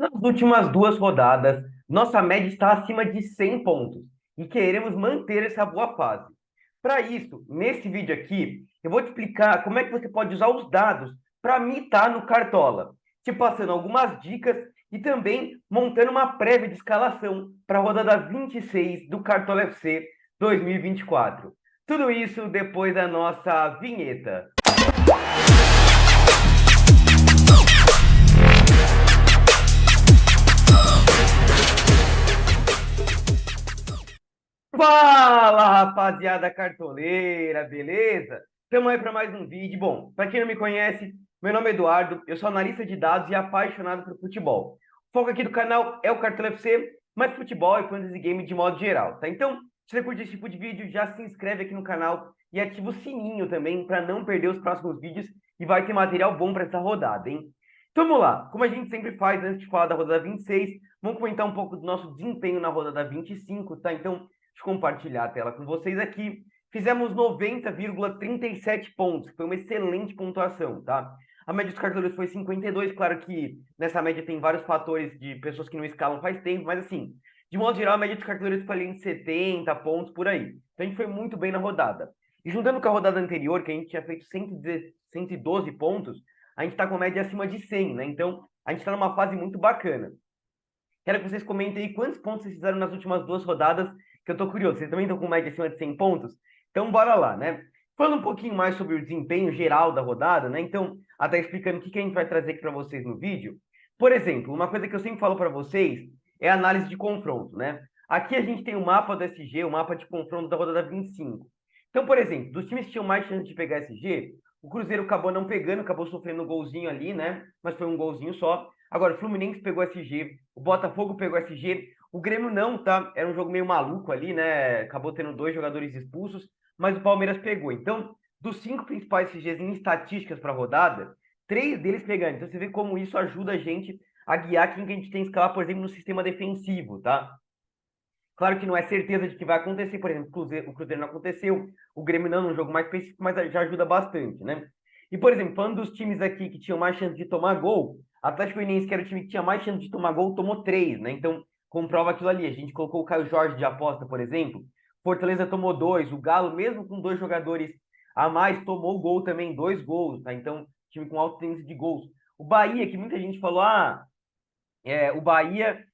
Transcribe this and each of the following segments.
Nas últimas duas rodadas, nossa média está acima de 100 pontos e queremos manter essa boa fase. Para isso, nesse vídeo aqui, eu vou te explicar como é que você pode usar os dados para mitar no Cartola, te passando algumas dicas e também montando uma prévia de escalação para a rodada 26 do Cartola FC 2024. Tudo isso depois da nossa vinheta. Fala, rapaziada cartoleira, beleza? Estamos aí para mais um vídeo. Bom, para quem não me conhece, meu nome é Eduardo, eu sou analista de dados e apaixonado por futebol. O foco aqui do canal é o Cartola FC, mas futebol e fantasy game de modo geral, tá? Então, se você curte esse tipo de vídeo, já se inscreve aqui no canal e ativa o sininho também para não perder os próximos vídeos e vai ter material bom para essa rodada, hein? Então vamos lá, como a gente sempre faz antes de falar da rodada 26, vamos comentar um pouco do nosso desempenho na rodada 25, tá? Então, de compartilhar a tela com vocês aqui. Fizemos 90,37 pontos, que foi uma excelente pontuação, tá? A média dos cartoleiros foi 52, claro que nessa média tem vários fatores de pessoas que não escalam faz tempo, mas assim, de modo geral, a média dos cartoleiros foi ali em 70 pontos por aí. Então a gente foi muito bem na rodada. E juntando com a rodada anterior, que a gente tinha feito 112 pontos, a gente está com a média acima de 100, né? Então a gente está numa fase muito bacana. Quero que vocês comentem aí quantos pontos vocês fizeram nas últimas duas rodadas, que eu tô curioso. Vocês também estão com média acima de 100 pontos? Então, bora lá, né? Falando um pouquinho mais sobre o desempenho geral da rodada, né? Então, até explicando o que a gente vai trazer aqui para vocês no vídeo. Por exemplo, uma coisa que eu sempre falo para vocês é a análise de confronto, né? Aqui a gente tem o mapa do SG, o mapa de confronto da rodada 25. Então, por exemplo, dos times que tinham mais chance de pegar SG, o Cruzeiro acabou não pegando, acabou sofrendo um golzinho ali, né? Mas foi um golzinho só. Agora, o Fluminense pegou SG, o Botafogo pegou SG, o Grêmio não, tá? Era um jogo meio maluco ali, né? Acabou tendo dois jogadores expulsos, mas o Palmeiras pegou. Então, dos cinco principais SGs em estatísticas para a rodada, três deles pegaram. Então, você vê como isso ajuda a gente a guiar quem que a gente tem que escalar, por exemplo, no sistema defensivo, tá? Claro que não é certeza de que vai acontecer, por exemplo, o Cruzeiro não aconteceu, o Grêmio não, num jogo mais específico, mas já ajuda bastante, né? E, por exemplo, falando dos times aqui que tinham mais chance de tomar gol, Atlético Goianiense, que era o time que tinha mais chance de tomar gol, tomou três, né? Então, comprova aquilo ali. A gente colocou o Caio Jorge de aposta, por exemplo. Fortaleza tomou dois. O Galo, mesmo com dois jogadores a mais, tomou gol também, dois gols, tá? Então, time com alto índice de gols. O Bahia, que muita gente falou, o Bahia,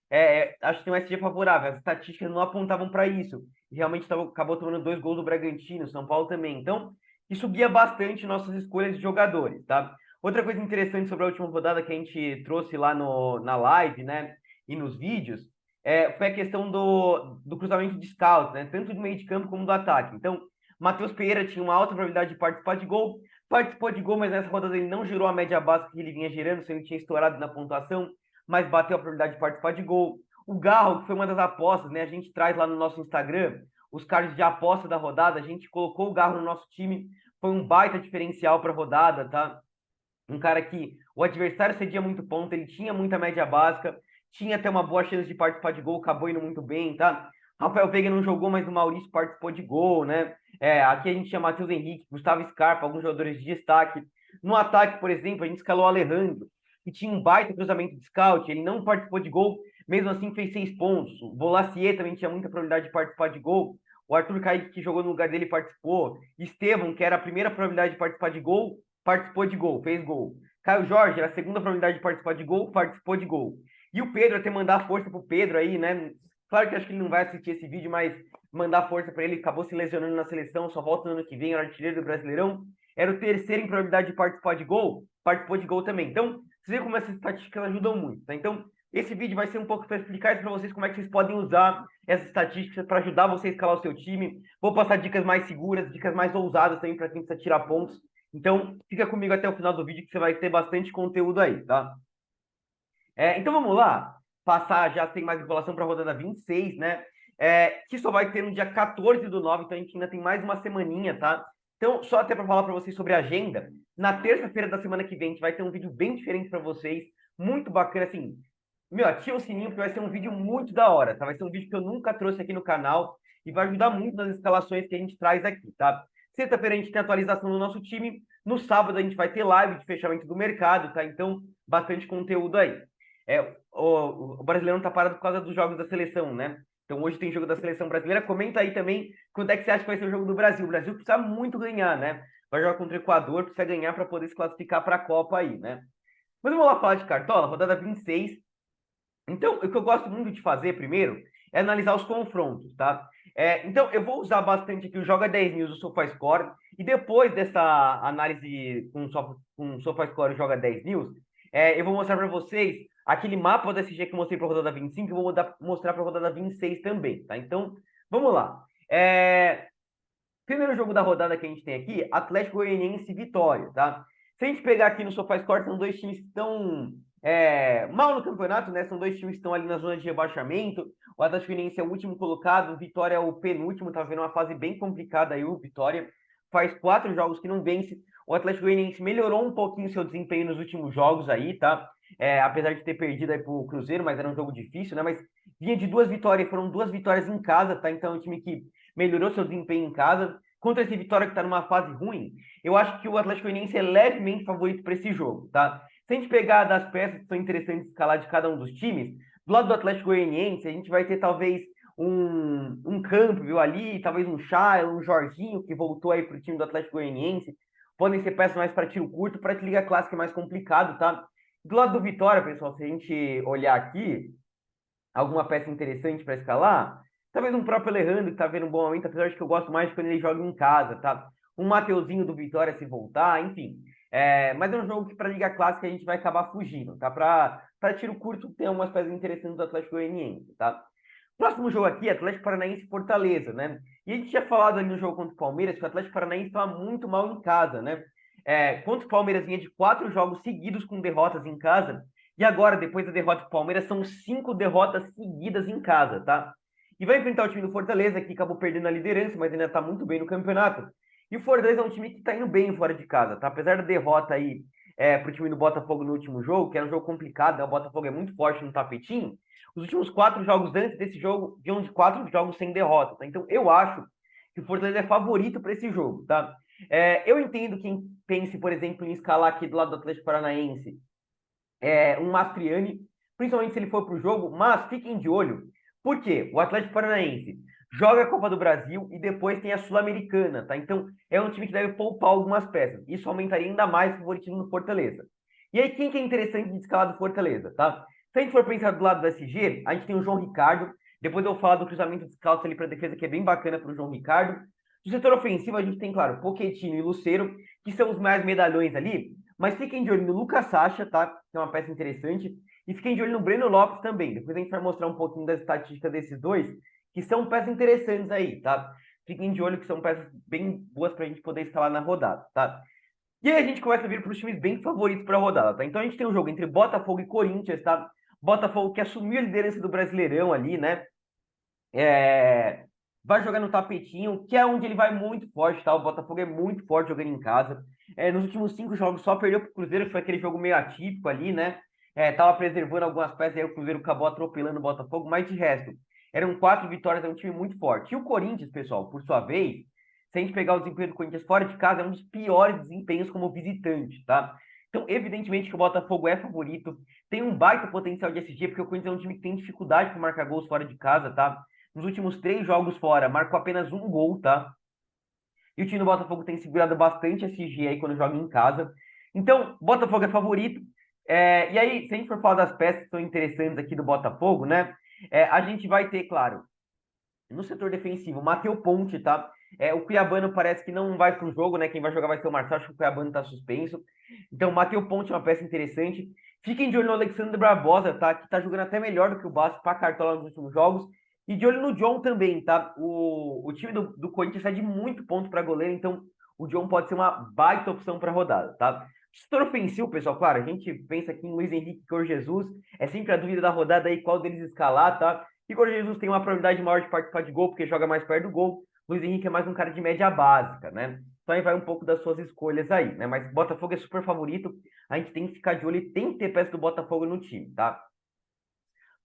acho que tem um SG favorável. As estatísticas não apontavam para isso. E realmente acabou tomando dois gols do Bragantino, São Paulo também. Então, isso guia bastante nossas escolhas de jogadores, tá? Outra coisa interessante sobre a última rodada que a gente trouxe lá na live, né, e nos vídeos, foi a questão do cruzamento de scouts, né, tanto do meio de campo como do ataque. Então, Matheus Pereira tinha uma alta probabilidade de participar de gol, participou de gol, mas nessa rodada ele não girou a média básica que ele vinha gerando, se ele tinha estourado na pontuação, mas bateu a probabilidade de participar de gol. O Garro, que foi uma das apostas, né, a gente traz lá no nosso Instagram os cards de aposta da rodada, a gente colocou o Garro no nosso time, foi um baita diferencial para a rodada, tá? Um cara que o adversário cedia muito ponto, ele tinha muita média básica, tinha até uma boa chance de participar de gol, acabou indo muito bem, tá? Rafael Veiga não jogou, mas o Maurício participou de gol, né? Aqui a gente tinha Matheus Henrique, Gustavo Scarpa, alguns jogadores de destaque. No ataque, por exemplo, a gente escalou o Alejandro, que tinha um baita cruzamento de scout, ele não participou de gol, mesmo assim fez 6 pontos. O Bolacier também tinha muita probabilidade de participar de gol. O Arthur Kaique, que jogou no lugar dele, participou. Estevão, que era a primeira probabilidade de participar de gol, participou de gol, fez gol. Caio Jorge, era a segunda probabilidade de participar de gol, participou de gol. E o Pedro, até mandar força pro Pedro aí, né? Claro que acho que ele não vai assistir esse vídeo, mas mandar força para ele, acabou se lesionando na seleção, só volta no ano que vem, era artilheiro do Brasileirão. Era o terceiro em probabilidade de participar de gol, participou de gol também. Então, você vê como essas estatísticas ajudam muito, tá? Então, esse vídeo vai ser um pouco para explicar isso para vocês, como é que vocês podem usar essas estatísticas para ajudar você a escalar o seu time. Vou passar dicas mais seguras, dicas mais ousadas também para quem precisa tirar pontos. Então, fica comigo até o final do vídeo que você vai ter bastante conteúdo aí, tá? Então vamos lá, passar já sem mais enrolação para a rodada 26, né? Que só vai ter no dia 14 do 9, então a gente ainda tem mais uma semaninha, tá? Então, só até para falar para vocês sobre a agenda, na terça-feira da semana que vem a gente vai ter um vídeo bem diferente para vocês, muito bacana, assim. Meu, ativa o sininho porque vai ser um vídeo muito da hora, tá? Vai ser um vídeo que eu nunca trouxe aqui no canal e vai ajudar muito nas escalações que a gente traz aqui, tá? Sexta-feira a gente tem atualização do nosso time, no sábado a gente vai ter live de fechamento do mercado, tá? Então, bastante conteúdo aí. O Brasileirão tá parado por causa dos jogos da seleção, né? Então hoje tem jogo da seleção brasileira. Comenta aí também quando é que você acha que vai ser o jogo do Brasil. O Brasil precisa muito ganhar, né? Vai jogar contra o Equador, precisa ganhar para poder se classificar para a Copa aí, né? Mas vamos lá falar de Cartola, rodada 26. Então, o que eu gosto muito de fazer primeiro é analisar os confrontos, tá? Então, eu vou usar bastante aqui o Joga 10 News, o SofaScore, e depois dessa análise com o SofaScore e o Joga 10 News, eu vou mostrar para vocês aquele mapa do SG que eu mostrei para a rodada 25, eu vou mostrar para a rodada 26 também, tá? Então, vamos lá. Primeiro jogo da rodada que a gente tem aqui, Atlético Goianiense e Vitória, tá? Se a gente pegar aqui no SofaScore, são dois times que estão mal no campeonato, né? São dois times que estão ali na zona de rebaixamento. O Atlético Goianiense é o último colocado, o Vitória é o penúltimo, tá vendo uma fase bem complicada aí, o Vitória. Faz 4 jogos que não vence. O Atlético Goianiense melhorou um pouquinho seu desempenho nos últimos jogos aí, tá? Apesar de ter perdido aí pro Cruzeiro, mas era um jogo difícil, né? Mas vinha de 2 vitórias, foram 2 vitórias em casa, tá? Então é um time que melhorou seu desempenho em casa. Contra esse Vitória que está numa fase ruim, eu acho que o Atlético Goianiense é levemente favorito para esse jogo, tá? Se a gente pegar das peças que são interessantes de escalar de cada um dos times, do lado do Atlético Goianiense, a gente vai ter talvez um Campbell ali, talvez um Chay, um Jorginho, que voltou aí para o time do Atlético Goianiense. Podem ser peças mais para tiro curto, para liga clássica é mais complicado, tá? Do lado do Vitória, pessoal, se a gente olhar aqui, alguma peça interessante para escalar, talvez um próprio Alejandro, que tá vendo um bom momento, apesar de que eu gosto mais de quando ele joga em casa, tá? Um Mateuzinho do Vitória se voltar, enfim. Mas é um jogo que para Liga Clássica a gente vai acabar fugindo, tá? Para tiro curto tem algumas peças interessantes do Atlético Goianiense, tá? Próximo jogo aqui, Atlético Paranaense e Fortaleza, né? E a gente tinha falado ali no jogo contra o Palmeiras que o Atlético Paranaense estava muito mal em casa, né? Contra o Palmeiras vinha de 4 jogos seguidos com derrotas em casa, e agora, depois da derrota do Palmeiras, são 5 derrotas seguidas em casa, tá? E vai enfrentar o time do Fortaleza, que acabou perdendo a liderança, mas ainda tá muito bem no campeonato. E o Fortaleza é um time que tá indo bem fora de casa, tá? Apesar da derrota aí pro time do Botafogo no último jogo, que era um jogo complicado, né? O Botafogo é muito forte no tapetinho. Os últimos 4 jogos antes desse jogo vinham de 4 jogos sem derrota, tá? Então eu acho que o Fortaleza é favorito para esse jogo, tá? Eu entendo quem pense, por exemplo, em escalar aqui do lado do Atlético Paranaense um Mastriani, principalmente se ele for para o jogo, mas fiquem de olho, porque o Atlético Paranaense joga a Copa do Brasil e depois tem a Sul-Americana, tá? Então é um time que deve poupar algumas peças. Isso aumentaria ainda mais o favoritismo do Fortaleza. E aí, quem que é interessante de escalar do Fortaleza, tá? Se a gente for pensar do lado do SG, a gente tem o João Ricardo, depois eu vou falar do cruzamento de scouts ali para defesa, que é bem bacana para o João Ricardo. Do setor ofensivo, a gente tem, claro, Pochettino e Lucero, que são os mais medalhões ali, mas fiquem de olho no Lucas Sacha, tá? Que é uma peça interessante. E fiquem de olho no Breno Lopes também. Depois a gente vai mostrar um pouquinho das estatísticas desses dois, que são peças interessantes aí, tá? Fiquem de olho que são peças bem boas para a gente poder escalar na rodada, tá? E aí a gente começa a vir para os times bem favoritos para a rodada, tá? Então a gente tem um jogo entre Botafogo e Corinthians, tá? Botafogo que assumiu a liderança do Brasileirão ali, né? Vai jogar no tapetinho, que é onde ele vai muito forte, tá? O Botafogo é muito forte jogando em casa. Nos últimos 5 jogos só perdeu pro Cruzeiro, que foi aquele jogo meio atípico ali, né? Tava preservando algumas peças, aí o Cruzeiro acabou atropelando o Botafogo, mas de resto, eram 4 vitórias, é um time muito forte. E o Corinthians, pessoal, por sua vez, se a gente pegar o desempenho do Corinthians fora de casa, é um dos piores desempenhos como visitante, tá? Então, evidentemente que o Botafogo é favorito, tem um baita potencial de SG, porque o Corinthians é um time que tem dificuldade para marcar gols fora de casa, tá? Nos últimos 3 jogos fora, marcou apenas um gol, tá? E o time do Botafogo tem segurado bastante a SG aí quando joga em casa. Então, Botafogo é favorito. E aí, se a gente for falar das peças que são interessantes aqui do Botafogo, né? A gente vai ter, claro, no setor defensivo, Matheus Ponte, tá? O Cuiabano parece que não vai pro jogo, né? Quem vai jogar vai ser o Marçal, acho que o Cuiabano tá suspenso. Então, Matheus Ponte é uma peça interessante. Fiquem de olho no Alexandre Barbosa, tá? Que tá jogando até melhor do que o Bastos pra cartola nos últimos jogos. E de olho no John também, tá? O time do Corinthians cede muito ponto para goleiro, então o John pode ser uma baita opção para rodada, tá? Setor ofensivo, pessoal, claro, a gente pensa aqui em Luiz Henrique e Igor Jesus, é sempre a dúvida da rodada aí qual deles escalar, tá? Igor Jesus tem uma probabilidade maior de participar de gol, porque joga mais perto do gol. Luiz Henrique é mais um cara de média básica, né? Então aí vai um pouco das suas escolhas aí, né? Mas Botafogo é super favorito, a gente tem que ficar de olho e tem que ter peça do Botafogo no time, tá?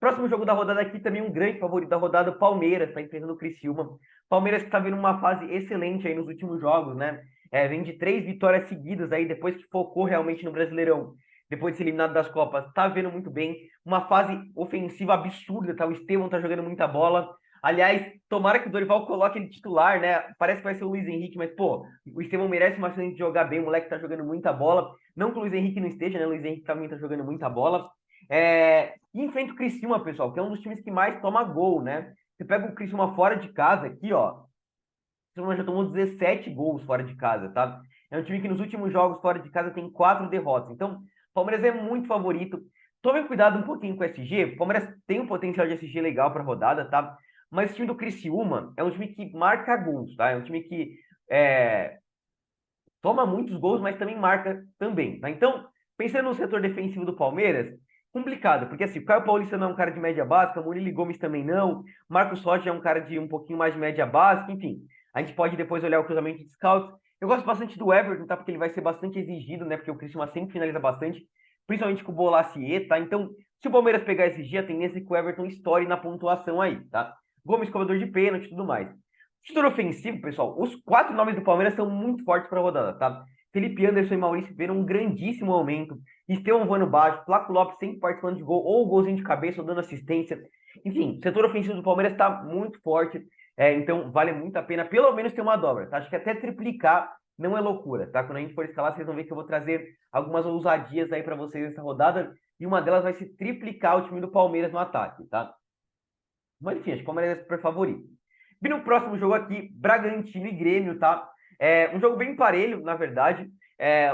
Próximo jogo da rodada aqui, também um grande favorito da rodada, o Palmeiras, tá enfrentando o Criciúma. Palmeiras que tá vindo uma fase excelente aí nos últimos jogos, né? Vem de 3 vitórias seguidas aí, depois que focou realmente no Brasileirão. depois de ser eliminado das Copas, tá vendo muito bem. Uma fase ofensiva absurda, tá? O Estevão tá jogando muita bola. Aliás, tomara que o Dorival coloque ele titular, né? Parece que vai ser o Luiz Henrique, mas, pô, o Estevão merece uma chance de jogar bem. O moleque tá jogando muita bola. Não que o Luiz Henrique não esteja, né? O Luiz Henrique também tá jogando muita bola. E enfrenta o Criciúma, pessoal, que é um dos times que mais toma gol, né? Você pega o Criciúma fora de casa aqui, ó. Criciúma já tomou 17 gols fora de casa, tá? É um time que nos últimos jogos fora de casa tem 4 derrotas. Então, o Palmeiras é muito favorito. Tomem cuidado um pouquinho com o SG. O Palmeiras tem um potencial de SG legal para rodada, tá? Mas o time do Criciúma é um time que marca gols, tá? É um time que toma muitos gols, mas também marca também, tá? Então, pensando no setor defensivo do Palmeiras, complicado, porque assim, o Caio Paulista não é um cara de média básica, o Murilo Gomes também não, Marcos Rocha é um cara de um pouquinho mais de média básica, enfim. A gente pode depois olhar o cruzamento de scouts. Eu gosto bastante do Everton, tá? Porque ele vai ser bastante exigido, né? Porque o Cristiano sempre finaliza bastante, principalmente com o Bolasie, tá? Então, se o Palmeiras pegar esse dia, a tendência é que o Everton estoure na pontuação aí, tá? Gomes, cobrador de pênalti e tudo mais. Setor ofensivo, pessoal, os 4 nomes do Palmeiras são muito fortes para a rodada, tá? Felipe Anderson e Maurício viram um grandíssimo aumento. Estevão voando baixo, Flaco Lopes sempre participando de gol, ou golzinho de cabeça, ou dando assistência. Enfim, o setor ofensivo do Palmeiras está muito forte, então vale muito a pena pelo menos ter uma dobra, tá? Acho que até triplicar não é loucura, tá? Quando a gente for escalar, vocês vão ver que eu vou trazer algumas ousadias aí para vocês nessa rodada, e uma delas vai ser triplicar o time do Palmeiras no ataque, tá? Mas enfim, acho que o Palmeiras é super favorito. Vindo no próximo jogo aqui, Bragantino e Grêmio, tá? Um jogo bem parelho, na verdade.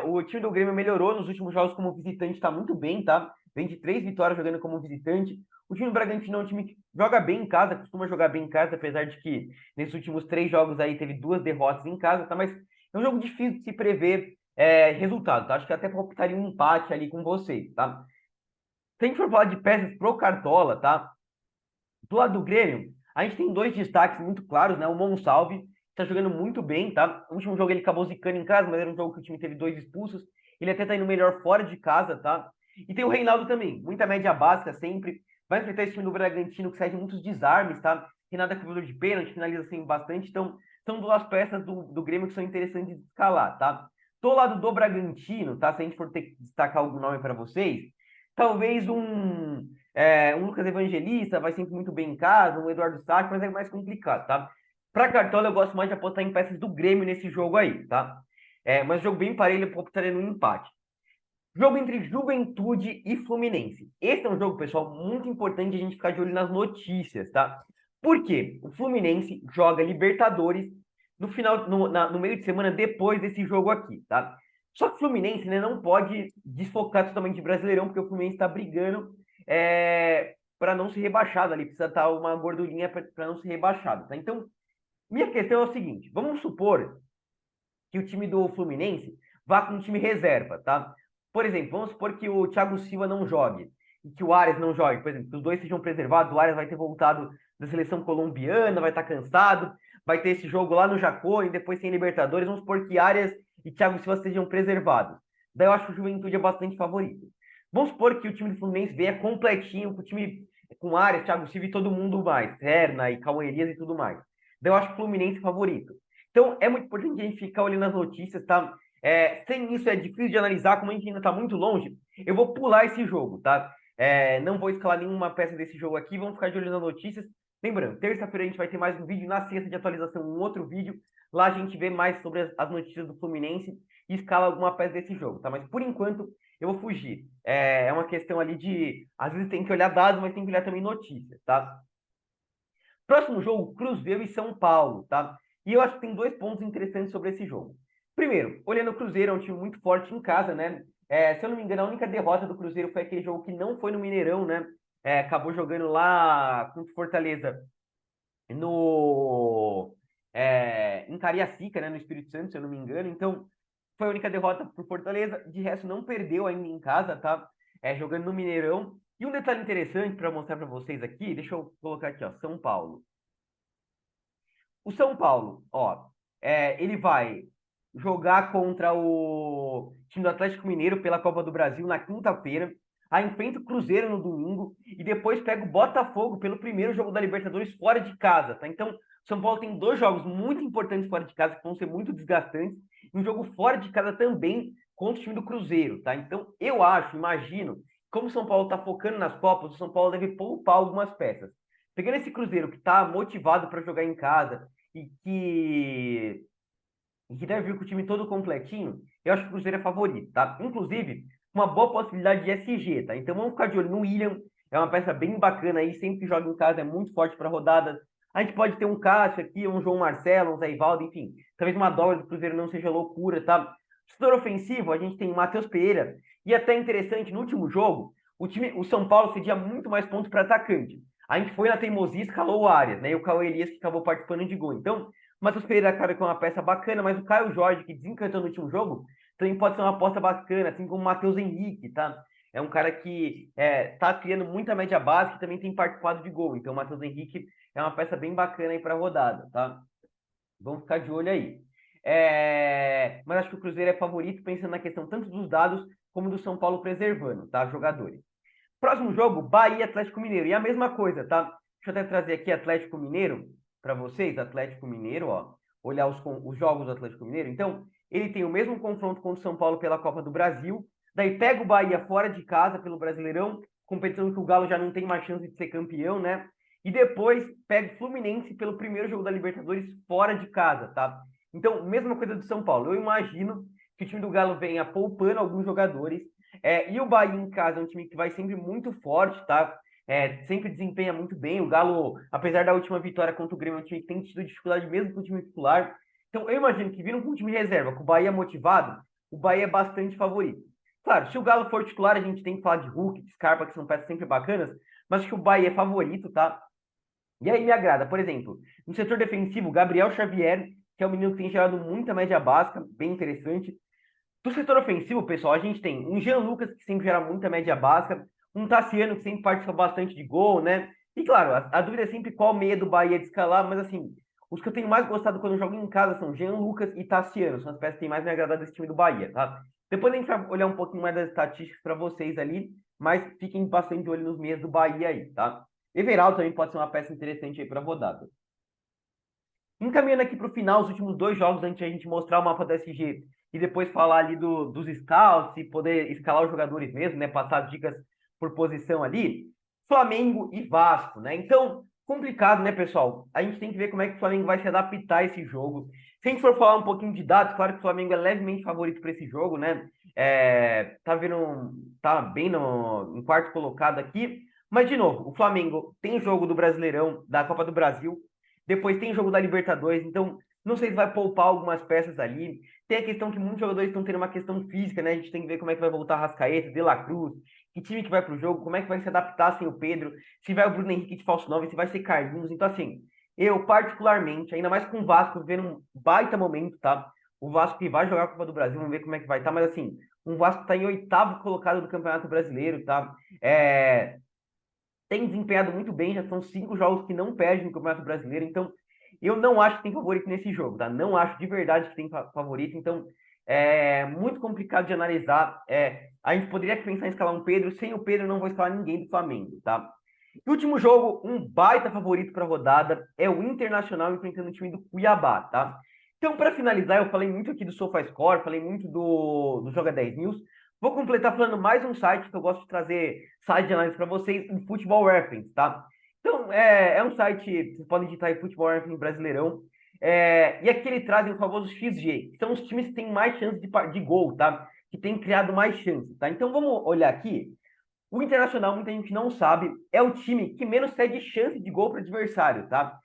O time do Grêmio melhorou nos últimos jogos como visitante, tá muito bem, tá? Vem de 3 vitórias jogando como visitante. O time do Bragantino é um time que joga bem em casa, costuma jogar bem em casa, apesar de que nesses últimos 3 jogos aí teve 2 derrotas em casa, tá? Mas é um jogo difícil de se prever resultado, tá? Acho que até optaria um empate ali com vocês, tá? Se a gente for falar de peças pro Cartola, tá? Do lado do Grêmio, a gente tem 2 destaques muito claros, né? O Monsalve está jogando muito bem, tá? No último jogo ele acabou zicando em casa, mas era um jogo que o time teve 2 expulsos. Ele até tá indo melhor fora de casa, tá? E tem o Reinaldo também, muita média básica sempre. Vai enfrentar esse time do Bragantino que sai de muitos desarmes, tá? Reinaldo é cobrador de pênalti, finaliza assim bastante. Então, são 2 peças do Grêmio que são interessantes de escalar, tá? Do lado do Bragantino, tá? Se a gente for ter que destacar algum nome para vocês, talvez um Lucas Evangelista vai sempre muito bem em casa, um Eduardo Sacha, mas é mais complicado, tá? Para Cartola, eu gosto mais de apostar em peças do Grêmio nesse jogo aí, tá? Mas jogo bem parelho, eu optaria no empate. Jogo entre Juventude e Fluminense. Esse é um jogo, pessoal, muito importante a gente ficar de olho nas notícias, tá? Por quê? O Fluminense joga Libertadores no final, no meio de semana depois desse jogo aqui, tá? Só que o Fluminense, né, não pode desfocar totalmente de Brasileirão, porque o Fluminense está brigando para não ser rebaixado ali, precisa estar uma gordurinha para não ser rebaixado, tá? Então, minha questão é o seguinte: vamos supor que o time do Fluminense vá com um time reserva, tá? Por exemplo, vamos supor que o Thiago Silva não jogue e que o Arias não jogue, por exemplo, que os dois sejam preservados, o Arias vai ter voltado da seleção colombiana, vai estar cansado, vai ter esse jogo lá no Jacó e depois tem Libertadores, vamos supor que Arias e Thiago Silva sejam preservados. Daí eu acho que o Juventude é bastante favorito. Vamos supor que o time do Fluminense venha completinho, com o time com Arias, Thiago Silva e todo mundo mais, Serna e Cauã Elias e tudo mais. Daí eu acho que o Fluminense favorito. Então, é muito importante a gente ficar olhando as notícias, tá? Sem isso é difícil de analisar, como a gente ainda está muito longe, eu vou pular esse jogo, tá? Não vou escalar nenhuma peça desse jogo aqui, vamos ficar de olho nas notícias. Lembrando, terça-feira a gente vai ter mais um vídeo, na sexta de atualização um outro vídeo. Lá a gente vê mais sobre as notícias do Fluminense e escala alguma peça desse jogo, tá? Mas por enquanto eu vou fugir. É uma questão ali de, às vezes tem que olhar dados, mas tem que olhar também notícias, tá? Próximo jogo, Cruzeiro e São Paulo, tá? E eu acho que tem 2 pontos interessantes sobre esse jogo. Primeiro, olhando o Cruzeiro, é um time muito forte em casa, né? Se eu não me engano, a única derrota do Cruzeiro foi aquele jogo que não foi no Mineirão, né? Acabou jogando lá contra o Fortaleza no, em Cariacica, né? No Espírito Santo, se eu não me engano. Então, foi a única derrota pro Fortaleza. De resto, não perdeu ainda em casa, tá? Jogando no Mineirão. E um detalhe interessante para mostrar para vocês aqui, deixa eu colocar aqui, ó, São Paulo. O São Paulo, ó, ele vai jogar contra o time do Atlético Mineiro pela Copa do Brasil na quinta-feira, aí enfrenta o Cruzeiro no domingo e depois pega o Botafogo pelo primeiro jogo da Libertadores fora de casa, tá? Então, o São Paulo tem 2 jogos muito importantes fora de casa que vão ser muito desgastantes, e um jogo fora de casa também contra o time do Cruzeiro, tá? Então, eu acho, imagino, como o São Paulo tá focando nas Copas, o São Paulo deve poupar algumas peças. Pegando esse Cruzeiro que tá motivado para jogar em casa e que deve vir com o time todo completinho, eu acho que o Cruzeiro é favorito, tá? Inclusive, uma boa possibilidade de SG, tá? Então vamos ficar de olho no William, é uma peça bem bacana aí, sempre que joga em casa é muito forte para rodadas. A gente pode ter um Cássio aqui, um João Marcelo, um Zé Ivaldo, enfim. Talvez uma dobra do Cruzeiro não seja loucura, tá? Setor ofensivo, a gente tem o Matheus Pereira. E até interessante, no último jogo, o São Paulo cedia muito mais pontos para atacante. A gente foi na teimosia e escalou o Arias, né? E o Cauê Elias que acabou participando de gol. Então, o Matheus Pereira, cara, que é uma peça bacana, mas o Caio Jorge, que desencantou no último jogo, também pode ser uma aposta bacana, assim como o Matheus Henrique, tá? É um cara que tá criando muita média básica e também tem participado de gol. Então, o Matheus Henrique é uma peça bem bacana aí para a rodada, tá? Vamos ficar de olho aí. Mas acho que o Cruzeiro é favorito, pensando na questão tanto dos dados como do São Paulo preservando, tá? Jogadores. Próximo jogo, Bahia e Atlético Mineiro. E a mesma coisa, tá? Deixa eu até trazer aqui Atlético Mineiro para vocês. Atlético Mineiro, ó. Olhar os jogos do Atlético Mineiro. Então, ele tem o mesmo confronto contra o São Paulo pela Copa do Brasil. Daí pega o Bahia fora de casa pelo Brasileirão. Competição que o Galo já não tem mais chance de ser campeão, né? E depois pega o Fluminense pelo primeiro jogo da Libertadores fora de casa, tá? Então, mesma coisa do São Paulo. Eu imagino que o time do Galo venha poupando alguns jogadores e o Bahia em casa é um time que vai sempre muito forte, tá? Sempre desempenha muito bem. O Galo, apesar da última vitória contra o Grêmio, é um time que tem tido dificuldade mesmo com o time titular. Então, eu imagino que vindo com o time reserva, com o Bahia motivado, o Bahia é bastante favorito. Claro, se o Galo for titular, a gente tem que falar de Hulk, de Scarpa, que são peças sempre bacanas, mas acho que o Bahia é favorito, tá? E aí me agrada, por exemplo, no setor defensivo, Gabriel Xavier, que é um menino que tem gerado muita média básica, bem interessante. Do setor ofensivo, pessoal, a gente tem um Jean Lucas, que sempre gera muita média básica, um Tassiano, que sempre participa bastante de gol, né? E claro, a dúvida é sempre qual meia do Bahia de escalar, mas assim, os que eu tenho mais gostado quando eu jogo em casa são Jean Lucas e Tassiano, são as peças que têm mais me agradado desse time do Bahia, tá? Depois a gente vai olhar um pouquinho mais das estatísticas para vocês ali, mas fiquem bastante de olho nos meias do Bahia aí, tá? Everaldo também pode ser uma peça interessante aí para a rodada. Encaminhando aqui para o final, os últimos dois jogos, antes de a gente mostrar o mapa do SG e depois falar ali dos scouts e poder escalar os jogadores mesmo, né? Passar dicas por posição ali. Flamengo e Vasco, né? Então, complicado, né, pessoal? A gente tem que ver como é que o Flamengo vai se adaptar a esse jogo. Se a gente for falar um pouquinho de dados, claro que o Flamengo é levemente favorito para esse jogo, né? Tá bem no quarto colocado aqui. Mas, de novo, o Flamengo tem jogo do Brasileirão, da Copa do Brasil. Depois tem jogo da Libertadores, então não sei se vai poupar algumas peças ali. Tem a questão que muitos jogadores estão tendo uma questão física, né? A gente tem que ver como é que vai voltar Rascaeta, De La Cruz, que time que vai para o jogo, como é que vai se adaptar sem o Pedro, se vai o Bruno Henrique de falso 9, se vai ser Carlinhos. Então, assim, eu particularmente, ainda mais com o Vasco vendo um baita momento, tá? O Vasco que vai jogar a Copa do Brasil, vamos ver como é que vai estar, mas assim, um Vasco está em oitavo colocado do Campeonato Brasileiro, tá? Tem desempenhado muito bem, já são 5 jogos que não perde no Campeonato Brasileiro, então eu não acho que tem favorito nesse jogo, tá? Não acho de verdade que tem favorito, então é muito complicado de analisar. A gente poderia pensar em escalar um Pedro, sem o Pedro eu não vou escalar ninguém do Flamengo, tá? E último jogo, um baita favorito para a rodada é o Internacional enfrentando o time do Cuiabá, tá? Então, para finalizar, eu falei muito aqui do SofaScore, falei muito do Joga 10 News. Vou completar falando mais um site que eu gosto de trazer site de análise para vocês, o Futebol Reference, tá? Então, é um site, vocês podem digitar aí Futebol Reference Brasileirão. E aqui ele traz o famoso XG, que são os times que têm mais chance de gol, tá? Que têm criado mais chances, tá? Então, vamos olhar aqui. O Internacional, muita gente não sabe, é o time que menos cede chance de gol para o adversário, tá?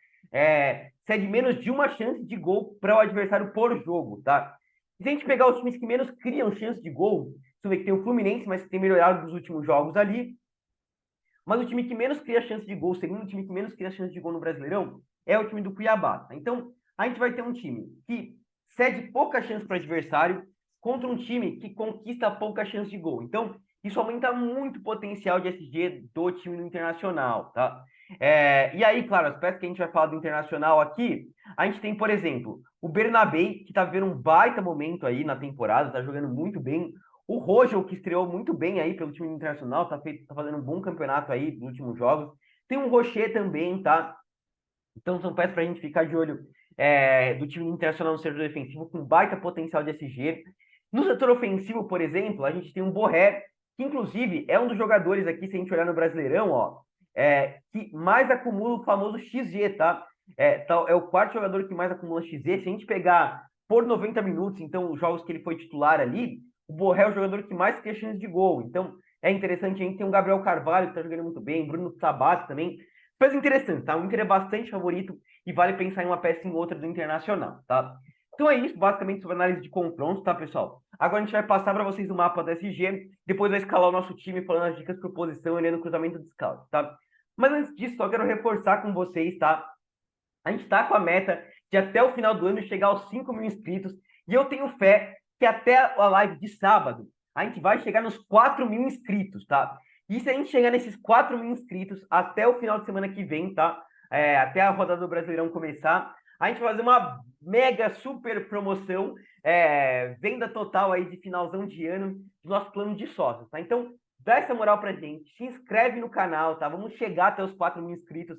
Cede menos de uma chance de gol para o adversário por jogo, tá? E se a gente pegar os times que menos criam chance de gol, você vê que tem o Fluminense, mas que tem melhorado nos últimos jogos ali. Mas o time que menos cria chance de gol, o segundo time que menos cria chance de gol no Brasileirão, é o time do Cuiabá, tá? Então, a gente vai ter um time que cede pouca chance para o adversário contra um time que conquista pouca chance de gol. Então, isso aumenta muito o potencial de SG do time do Internacional, tá? E aí, claro, as peças que a gente vai falar do Internacional aqui, a gente tem, por exemplo, o Bernabei, que tá vivendo um baita momento aí na temporada, tá jogando muito bem. O Rogel, que estreou muito bem aí pelo time internacional, tá fazendo um bom campeonato aí nos últimos jogos. Tem o Rocher também, tá? Então são peças para a gente ficar de olho do time internacional no setor defensivo, com baita potencial de SG. No setor ofensivo, por exemplo, a gente tem um Borré, que inclusive é um dos jogadores aqui, se a gente olhar no Brasileirão, ó, que mais acumula o famoso XG, tá? É o quarto jogador que mais acumula XG. Se a gente pegar por 90 minutos, então, os jogos que ele foi titular ali, o Borré é o jogador que mais cria chance de gol. Então, é interessante, a gente tem um Gabriel Carvalho, que tá jogando muito bem, Bruno Tabata também. Coisa interessante, tá? O Inter é bastante favorito e vale pensar em uma peça em outra do Internacional, tá? Então é isso, basicamente, sobre análise de confronto, tá, pessoal? Agora a gente vai passar para vocês o mapa do SG, depois vai escalar o nosso time falando as dicas por posição, olhando o cruzamento do scout, tá? Mas antes disso, só quero reforçar com vocês, tá? A gente está com a meta de até o final do ano chegar aos 5 mil inscritos, e eu tenho fé que até a live de sábado a gente vai chegar nos 4 mil inscritos, tá? E se a gente chegar nesses 4 mil inscritos até o final de semana que vem, tá? Até a rodada do Brasileirão começar, a gente vai fazer uma mega super promoção, venda total aí de finalzão de ano do nosso plano de sócios, tá? Então, dá essa moral pra gente, se inscreve no canal, tá? Vamos chegar até os 4 mil inscritos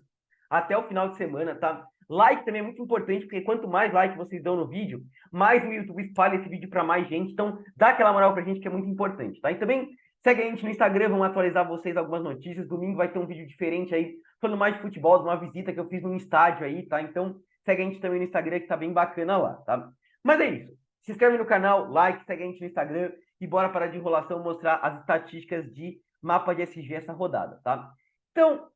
até o final de semana, tá? Like também é muito importante, porque quanto mais like vocês dão no vídeo, mais o YouTube espalha esse vídeo para mais gente. Então, dá aquela moral pra gente que é muito importante, tá? E também segue a gente no Instagram, vamos atualizar vocês algumas notícias. Domingo vai ter um vídeo diferente aí, falando mais de futebol, de uma visita que eu fiz num estádio aí, tá? Então, segue a gente também no Instagram, que tá bem bacana lá, tá? Mas é isso. Se inscreve no canal, like, segue a gente no Instagram e bora parar de enrolação mostrar as estatísticas de mapa de SG essa rodada, tá? Então,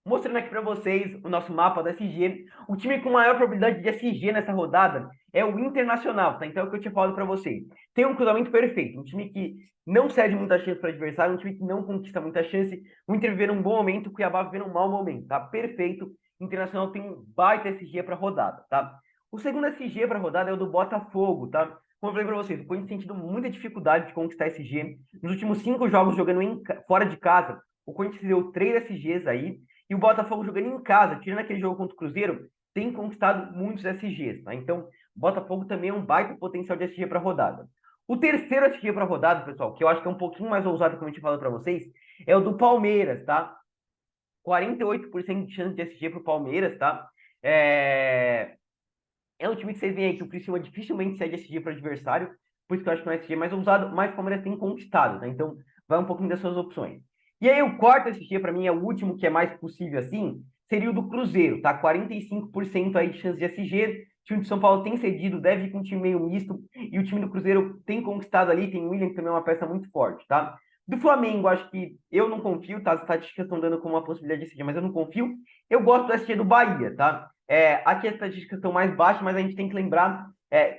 mostrando aqui para vocês o nosso mapa da SG. O time com maior probabilidade de SG nessa rodada é o Internacional, tá? Então é o que eu tinha falado para vocês. Tem um cruzamento perfeito, um time que não cede muita chance para o adversário, um time que não conquista muita chance. O Inter vivendo um bom momento, o Cuiabá vivendo um mau momento, tá? Perfeito. O Internacional tem um baita SG para rodada, tá? O segundo SG para rodada é o do Botafogo, tá? Como eu falei para vocês, o Corinthians tem tido muita dificuldade de conquistar SG. Nos últimos 5 jogos jogando fora de casa, o Corinthians deu 3 SGs aí. E o Botafogo jogando em casa, tirando aquele jogo contra o Cruzeiro, tem conquistado muitos SGs, tá? Então, o Botafogo também é um baita potencial de SG para a rodada. O terceiro SG para a rodada, pessoal, que eu acho que é um pouquinho mais ousado, como a gente falou para vocês, é o do Palmeiras, tá? 48% de chance de SG para o Palmeiras, tá? É um time que vocês veem aí que o Criciúma dificilmente cede SG para o adversário, por isso que eu acho que é um SG mais ousado, mas o Palmeiras tem conquistado, tá? Então, vai um pouquinho das suas opções. E aí, o quarto SG, para mim, é o último que é mais possível assim, seria o do Cruzeiro, tá? 45% aí de chance de SG. O time de São Paulo tem cedido, deve ir com um time meio misto, e o time do Cruzeiro tem conquistado ali, tem o William, que também é uma peça muito forte, tá? Do Flamengo, acho que eu não confio, tá? As estatísticas estão dando como uma possibilidade de SG, mas eu não confio. Eu gosto do SG do Bahia, tá? Aqui as estatísticas estão mais baixas, mas a gente tem que lembrar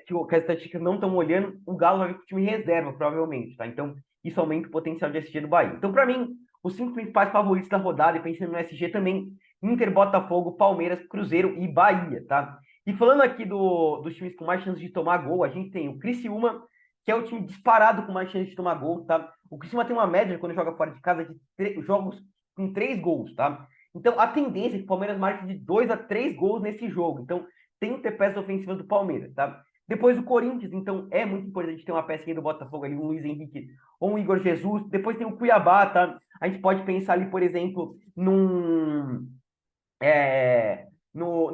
que as estatísticas não estão olhando, o Galo vai vir com o time reserva, provavelmente, tá? Então, isso aumenta o potencial de SG do Bahia. Então, para mim, os 5 principais favoritos da rodada, e pensando no SG também, Inter, Botafogo, Palmeiras, Cruzeiro e Bahia, tá? E falando aqui dos times com mais chances de tomar gol, a gente tem o Criciúma, que é o time disparado com mais chances de tomar gol, tá? O Criciúma tem uma média, quando joga fora de casa, de jogos com 3 gols, tá? Então, a tendência é que o Palmeiras marque de 2 a 3 gols nesse jogo. Então, tem que ter peças ofensivas do Palmeiras, tá? Depois o Corinthians, então é muito importante ter uma peça do Botafogo ali, um Luiz Henrique ou um Igor Jesus. Depois tem o Cuiabá, tá? A gente pode pensar ali, por exemplo, no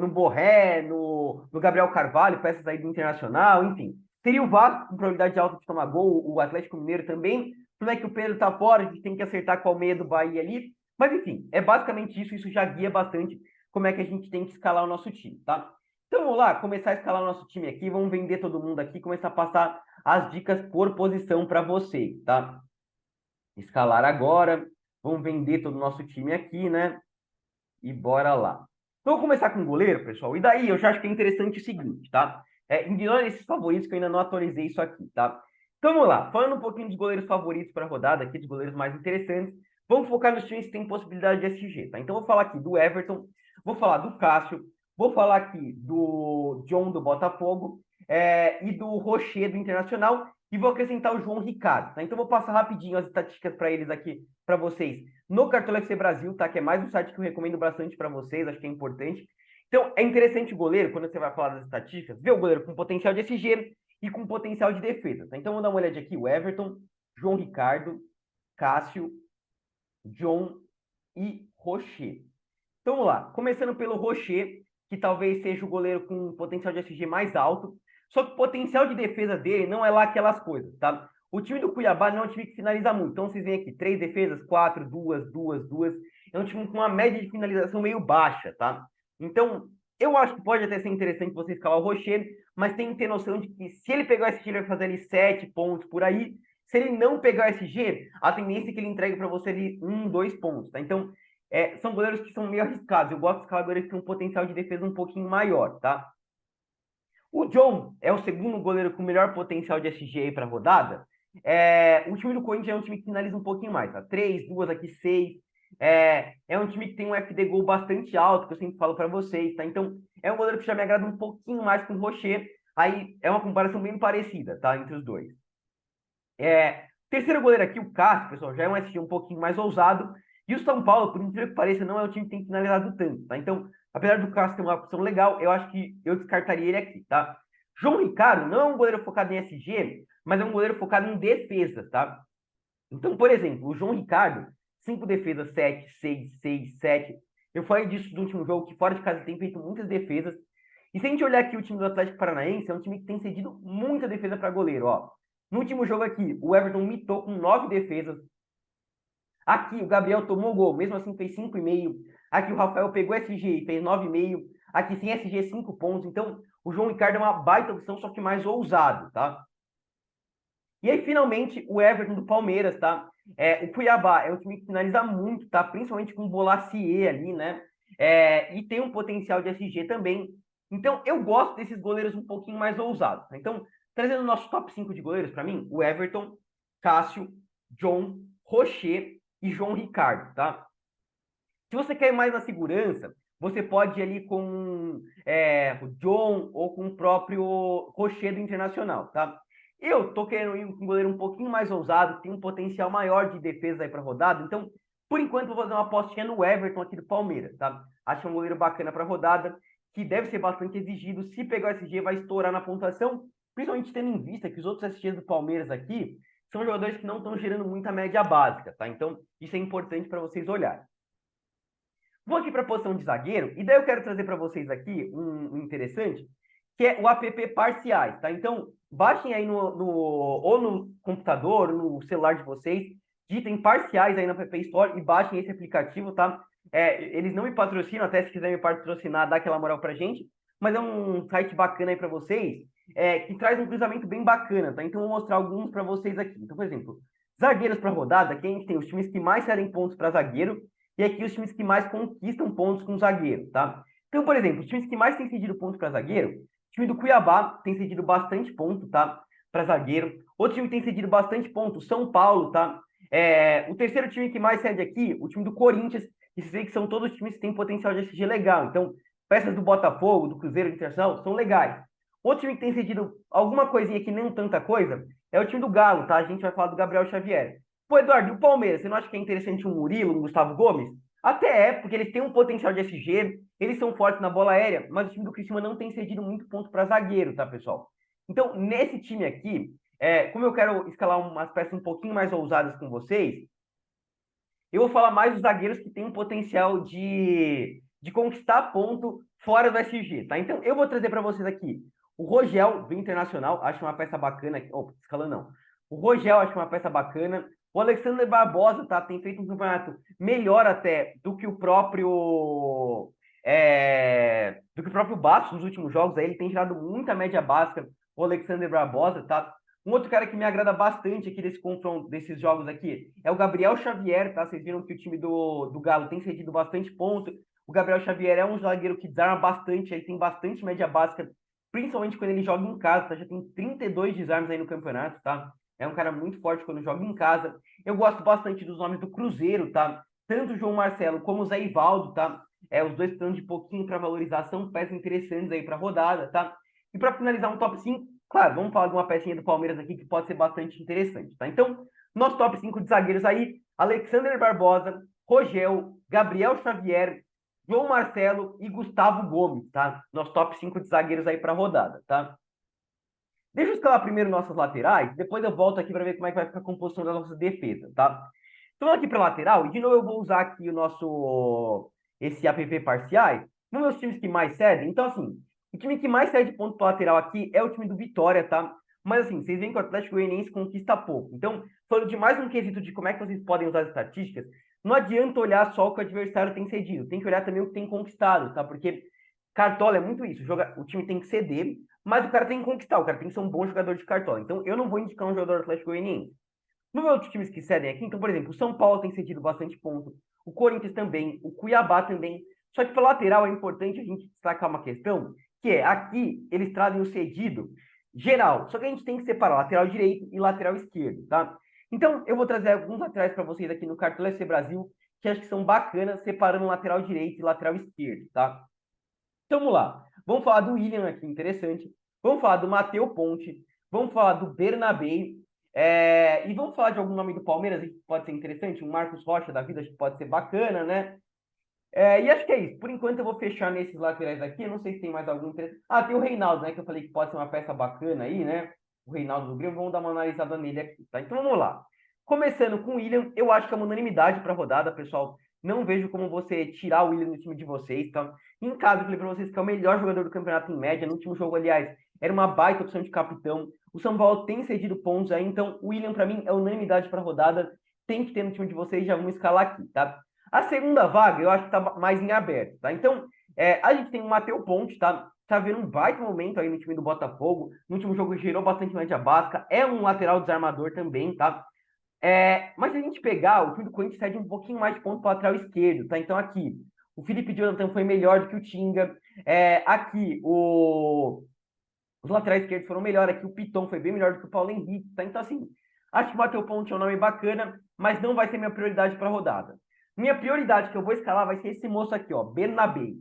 Borré, no Gabriel Carvalho, peças aí do Internacional, enfim. Teria o Vasco com probabilidade alta de tomar gol, o Atlético Mineiro também. Como é que o Pedro tá fora, a gente tem que acertar qual meia do Bahia ali. Mas enfim, é basicamente isso já guia bastante como é que a gente tem que escalar o nosso time, tá? Então vamos lá, começar a escalar o nosso time aqui, vamos vender todo mundo aqui, começar a passar as dicas por posição para você, tá? Escalar agora, vamos vender todo o nosso time aqui, né? E bora lá. Então, vou começar com o goleiro, pessoal. E daí eu já acho que é interessante o seguinte, tá? Ignora esses favoritos que eu ainda não atualizei isso aqui, tá? Então vamos lá. Falando um pouquinho dos goleiros favoritos para a rodada aqui, dos goleiros mais interessantes, vamos focar nos times que têm possibilidade de SG, tá? Então eu vou falar aqui do Everton, vou falar do Cássio, vou falar aqui do John do Botafogo e do Rocher do Internacional e vou acrescentar o João Ricardo, tá? Então eu vou passar rapidinho as estatísticas para eles aqui, para vocês no Cartola FC Brasil, tá? Que é mais um site que eu recomendo bastante para vocês, acho que é importante. Então, é interessante o goleiro, quando você vai falar das estatísticas, ver o goleiro com potencial de SG e com potencial de defesa, tá? Então, vamos dar uma olhada aqui, o Everton, João Ricardo, Cássio, John e Rocher. Então, vamos lá. Começando pelo Rocher, que talvez seja o goleiro com potencial de SG mais alto. Só que o potencial de defesa dele não é lá aquelas coisas, tá? O time do Cuiabá não é um time que finaliza muito. Então, vocês veem aqui, 3 defesas, 4, 2, 2, 2. É um time com uma média de finalização meio baixa, tá? Então, eu acho que pode até ser interessante você escalar o Rocher, mas tem que ter noção de que se ele pegar o SG, ele vai fazer ali 7 pontos por aí. Se ele não pegar o SG, a tendência é que ele entregue para você ali 1, 2 pontos, tá? Então, são goleiros que são meio arriscados. Eu gosto de escalar goleiros que têm um potencial de defesa um pouquinho maior, tá? O John é o segundo goleiro com melhor potencial de SG aí para a rodada. O time do Corinthians é um time que finaliza um pouquinho mais, tá? 3, 2 aqui, 6. É um time que tem um FD gol bastante alto, que eu sempre falo para vocês, tá? Então, é um goleiro que já me agrada um pouquinho mais com o Rocher. Aí é uma comparação bem parecida, tá? Entre os dois. Terceiro goleiro aqui, o Cássio, pessoal, já é um SG um pouquinho mais ousado. E o São Paulo, por incrível que pareça, não é um time que tem finalizado tanto, tá? Então, apesar do Cássio ter uma opção legal, eu acho que eu descartaria ele aqui, tá? João Ricardo não é um goleiro focado em SG, mas é um goleiro focado em defesa, tá? Então, por exemplo, o João Ricardo, 5 defesas, 7, 6, 6, 7. Eu falei disso no último jogo, que fora de casa tem feito muitas defesas. E se a gente olhar aqui o time do Atlético Paranaense, é um time que tem cedido muita defesa para goleiro, ó. No último jogo aqui, o Everton mitou com 9 defesas. Aqui, o Gabriel tomou gol, mesmo assim fez 5,5. Aqui, o Rafael pegou SG e fez 9,5. Aqui, sem SG, 5 pontos. Então, o João Ricardo é uma baita opção, só que mais ousado, tá? E aí, finalmente, o Everton do Palmeiras, tá? O Cuiabá é um time que finaliza muito, tá? Principalmente com o Bolasie ali, né? E tem um potencial de SG também. Então, eu gosto desses goleiros um pouquinho mais ousados, tá? Então, trazendo o nosso top 5 de goleiros para mim, o Everton, Cássio, John, Rocher e João Ricardo, tá? Se você quer ir mais na segurança, você pode ir ali com o John ou com o próprio Rocher do Internacional, tá? Eu tô querendo ir com um goleiro um pouquinho mais ousado, que tem um potencial maior de defesa aí para rodada. Então, por enquanto, eu vou fazer uma apostinha no Everton aqui do Palmeiras, tá? Acho um goleiro bacana para rodada, que deve ser bastante exigido. Se pegar o SG, vai estourar na pontuação, principalmente tendo em vista que os outros SGs do Palmeiras aqui são jogadores que não estão gerando muita média básica, tá? Então, isso é importante para vocês olharem. Vou aqui para a posição de zagueiro, e daí eu quero trazer para vocês aqui um interessante, que é o app Parciais, tá? Então, baixem aí ou no computador, no celular de vocês, digitem Parciais aí na App Store e baixem esse aplicativo, tá? Eles não me patrocinam, até se quiser me patrocinar, dá aquela moral pra gente, mas é um site bacana aí para vocês, que traz um cruzamento bem bacana, tá? Então, eu vou mostrar alguns para vocês aqui. Então, por exemplo, zagueiros para rodada, aqui a gente tem os times que mais cedem pontos para zagueiro, e aqui os times que mais conquistam pontos com zagueiro, tá? Então, por exemplo, os times que mais têm cedido pontos para zagueiro, o time do Cuiabá tem cedido bastante ponto, tá? Para zagueiro. Outro time que tem cedido bastante ponto, São Paulo, tá? O terceiro time que mais cede aqui, o time do Corinthians, e vocês veem que são todos os times que têm potencial de SG legal. Então, peças do Botafogo, do Cruzeiro, do Internacional, são legais. Outro time que tem cedido alguma coisinha que nem tanta coisa é o time do Galo, tá? A gente vai falar do Gabriel Xavier. Pô, Eduardo, e o Palmeiras? Você não acha que é interessante um Murilo, um Gustavo Gomes? Até é, porque eles têm um potencial de SG, eles são fortes na bola aérea, mas o time do Criciúma não tem cedido muito ponto para zagueiro, tá, pessoal? Então, nesse time aqui, como eu quero escalar umas peças um pouquinho mais ousadas com vocês, eu vou falar mais dos zagueiros que têm um potencial de conquistar ponto fora do SG, tá? Então, eu vou trazer para vocês aqui o Rogel, do Internacional, acho uma peça bacana. Escalando não. O Rogel, acho uma peça bacana. O Alexander Barbosa, tá? Tem feito um campeonato melhor até do que o próprio Bastos nos últimos jogos. Aí ele tem gerado muita média básica, o Alexander Barbosa, tá? Um outro cara que me agrada bastante aqui desse confronto, desses jogos aqui, é o Gabriel Xavier, tá? Vocês viram que o time do Galo tem cedido bastante ponto. O Gabriel Xavier é um zagueiro que desarma bastante, ele tem bastante média básica, principalmente quando ele joga em casa, tá? Já tem 32 desarmes aí no campeonato, tá? É um cara muito forte quando joga em casa. Eu gosto bastante dos nomes do Cruzeiro, tá? Tanto o João Marcelo como o Zé Ivaldo, tá? Os dois estão de pouquinho para valorizar, são peças interessantes aí para rodada, tá? E para finalizar um top 5, claro, vamos falar de uma pecinha do Palmeiras aqui que pode ser bastante interessante, tá? Então, nosso top 5 de zagueiros aí, Alexander Barbosa, Rogel, Gabriel Xavier, João Marcelo e Gustavo Gomes, tá? Nosso top 5 de zagueiros aí para rodada, tá? Deixa eu escalar primeiro nossas laterais, depois eu volto aqui para ver como é que vai ficar a composição da nossa defesa, tá? Então, aqui para lateral, e de novo eu vou usar aqui esse app parciais, nos meus times que mais cedem. Então, assim, O time que mais cede ponto para lateral aqui é o time do Vitória, tá? Mas assim, vocês veem que o Atlético Goianiense conquista pouco. Então, falando de mais um quesito de como é que vocês podem usar as estatísticas, não adianta olhar só o que o adversário tem cedido, tem que olhar também o que tem conquistado, tá? Porque Cartola é muito isso, o time tem que ceder, mas o cara tem que conquistar, o cara tem que ser um bom jogador de Cartola. Então, eu não vou indicar um jogador do Atlético Goianiense. Nos outros times que cedem aqui, então, por exemplo, o São Paulo tem cedido bastante ponto, o Corinthians também, o Cuiabá também. Só que para lateral é importante a gente destacar uma questão, que é aqui eles trazem o cedido geral, só que a gente tem que separar lateral direito e lateral esquerdo, tá? Então, eu vou trazer alguns laterais para vocês aqui no Cartola FC Brasil, que acho que são bacanas, separando lateral direito e lateral esquerdo, tá? Então, vamos lá. Vamos falar do William aqui, interessante. Vamos falar do Matheus Ponte. Vamos falar do Bernabé. E vamos falar de algum nome do Palmeiras que pode ser interessante. Um Marcos Rocha da vida, acho que pode ser bacana, né? E acho que é isso. Por enquanto eu vou fechar nesses laterais aqui. Eu não sei se tem mais algum interesse. Ah, tem o Reinaldo, né? Que eu falei que pode ser uma peça bacana aí, né? O Reinaldo do Grêmio. Vamos dar uma analisada nele aqui, tá? Então vamos lá. Começando com o William, eu acho que é uma unanimidade para a rodada, pessoal. Não vejo como você tirar o William do time de vocês, tá? Em casa, eu falei para vocês que é o melhor jogador do campeonato em média. No último jogo, aliás, era uma baita opção de capitão. O São Paulo tem cedido pontos aí, então o William, para mim, é unanimidade para a rodada. Tem que ter no time de vocês, já vamos escalar aqui, tá? A segunda vaga, eu acho que tá mais em aberto, tá? Então, a gente tem o Matheus Ponte, tá? Tá vendo um baita momento aí no time do Botafogo. No último jogo gerou bastante média básica. É um lateral desarmador também, tá? Mas se a gente pegar, o time do Corinthians cede um pouquinho mais de ponto para o lateral esquerdo, tá? Então aqui, o Felipe Jonathan foi melhor do que o Tinga. Aqui, os laterais esquerdos foram melhor. Aqui, o Piton foi bem melhor do que o Paulo Henrique, tá? Então, assim, acho que o Matheus Ponte é um nome bacana, mas não vai ser minha prioridade para a rodada. Minha prioridade que eu vou escalar vai ser esse moço aqui, ó, Bernabé.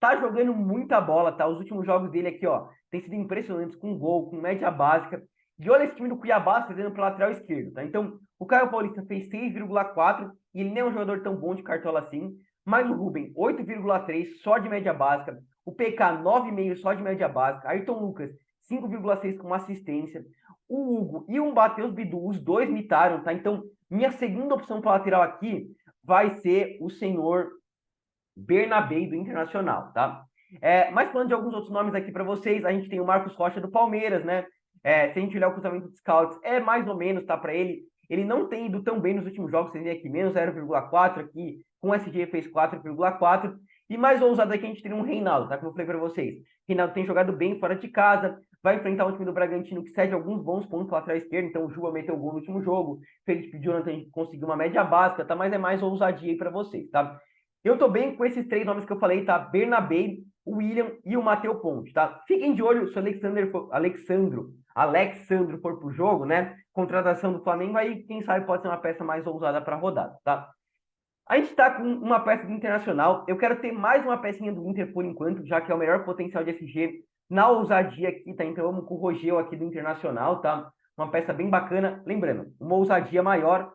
Tá jogando muita bola, tá? Os últimos jogos dele aqui, ó, tem sido impressionantes, com gol, com média básica. E olha esse time do Cuiabá fazendo para lateral esquerdo, tá? Então, o Caio Paulista fez 6,4 e ele nem é um jogador tão bom de cartola assim. Mas o Ruben, 8,3 só de média básica. O PK, 9,5 só de média básica. Ayrton Lucas, 5,6 com assistência. O Hugo e o Matheus Bidu, os dois mitaram, tá? Então, minha segunda opção para lateral aqui vai ser o senhor Bernabé do Internacional, tá? Mas falando de alguns outros nomes aqui para vocês, a gente tem o Marcos Rocha do Palmeiras, né? Se a gente olhar o cruzamento de scouts, é mais ou menos, tá? Para ele, ele não tem ido tão bem nos últimos jogos, vocês veem aqui, menos 0,4 aqui, com o SG fez 4,4. E mais ousado aqui a gente tem um Reinaldo, tá? Como eu falei para vocês. Reinaldo tem jogado bem fora de casa, vai enfrentar um time do Bragantino que cede alguns bons pontos para lateral esquerdo, então o Juba meteu o gol no último jogo, Felipe Jonathan conseguiu uma média básica, tá? Mas é mais ousadia aí para vocês, tá? Eu tô bem com esses três nomes que eu falei, tá? Bernabé, o William e o Matheus Ponte, tá? Fiquem de olho se o Alexandro for pro jogo, né? Contratação do Flamengo, aí quem sabe pode ser uma peça mais ousada para rodada, tá? A gente tá com uma peça do Internacional. Eu quero ter mais uma pecinha do Inter por enquanto, já que é o melhor potencial de SG na ousadia aqui, tá? Então vamos com o Rogel aqui do Internacional, tá? Uma peça bem bacana. Lembrando, uma ousadia maior.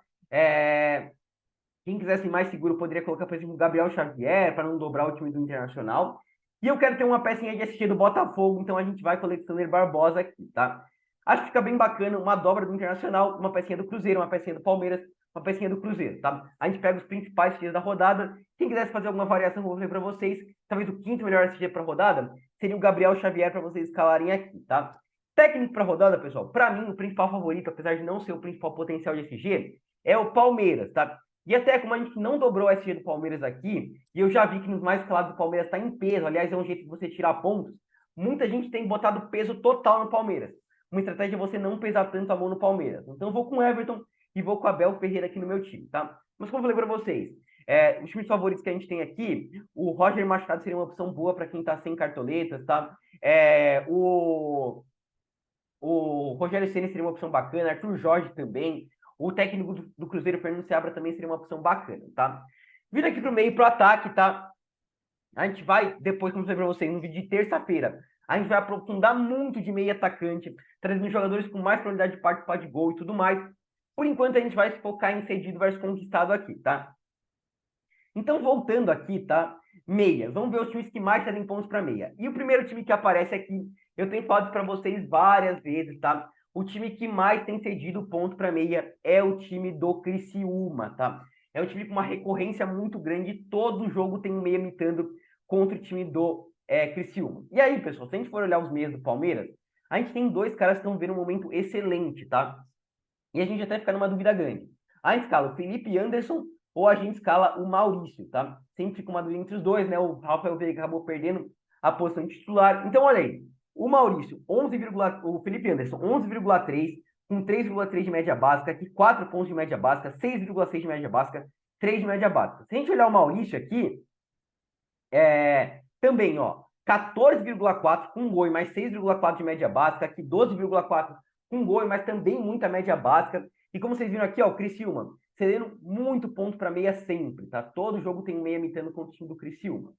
Quem quisesse mais seguro poderia colocar, por exemplo, o Gabriel Xavier, para não dobrar o time do Internacional. E eu quero ter uma pecinha de SG do Botafogo, então a gente vai com o Alexander Barbosa aqui, tá? Acho que fica bem bacana uma dobra do Internacional, uma pecinha do Cruzeiro, uma pecinha do Palmeiras, uma pecinha do Cruzeiro, tá? A gente pega os principais SGs da rodada. Quem quisesse fazer alguma variação, eu vou fazer para vocês. Talvez o quinto melhor SG para a rodada seria o Gabriel Xavier para vocês escalarem aqui, tá? Técnico para a rodada, pessoal, para mim, o principal favorito, apesar de não ser o principal potencial de SG, é o Palmeiras, tá? E até como a gente não dobrou o SG do Palmeiras aqui, e eu já vi que nos mais escalados do Palmeiras está em peso, aliás, é um jeito de você tirar pontos, muita gente tem botado peso total no Palmeiras. Uma estratégia é você não pesar tanto a mão no Palmeiras. Então eu vou com o Everton e vou com o Abel Ferreira aqui no meu time, tá? Mas como eu falei para vocês, os times favoritos que a gente tem aqui, o Roger Machado seria uma opção boa para quem está sem cartoletas, tá? O Rogério Ceni seria uma opção bacana, Arthur Jorge também, o técnico do Cruzeiro, Fernando Seabra, também seria uma opção bacana, tá? Vindo aqui pro meio, pro ataque, tá? A gente vai, depois, como eu falei pra vocês, no vídeo de terça-feira, a gente vai aprofundar muito de meio atacante, trazendo jogadores com mais probabilidade de participar de gol e tudo mais. Por enquanto, a gente vai se focar em cedido versus conquistado aqui, tá? Então, voltando aqui, tá? Meia. Vamos ver os times que mais cedem pontos para meia. E o primeiro time que aparece aqui, eu tenho falado para vocês várias vezes, tá? O time que mais tem cedido ponto para meia é o time do Criciúma, tá? É um time com uma recorrência muito grande. Todo jogo tem um meia mitando contra o time do Criciúma. E aí, pessoal, se a gente for olhar os meias do Palmeiras, a gente tem dois caras que estão vendo um momento excelente, tá? E a gente até fica numa dúvida grande. A gente escala o Felipe Anderson ou a gente escala o Maurício, tá? Sempre fica uma dúvida entre os dois, né? O Rafael Veiga acabou perdendo a posição de titular. Então, olha aí. O Maurício, o Felipe Anderson, 11,3, com 3,3 de média básica, aqui 4 pontos de média básica, 6,6 de média básica, 3 de média básica. Se a gente olhar o Maurício aqui, também, ó, 14,4 com gol e mais 6,4 de média básica, aqui 12,4 com gol, mas também muita média básica. E como vocês viram aqui, ó, o Criciúma, cedendo muito ponto para meia sempre, tá? Todo jogo tem meia imitando contra o time do Criciúma.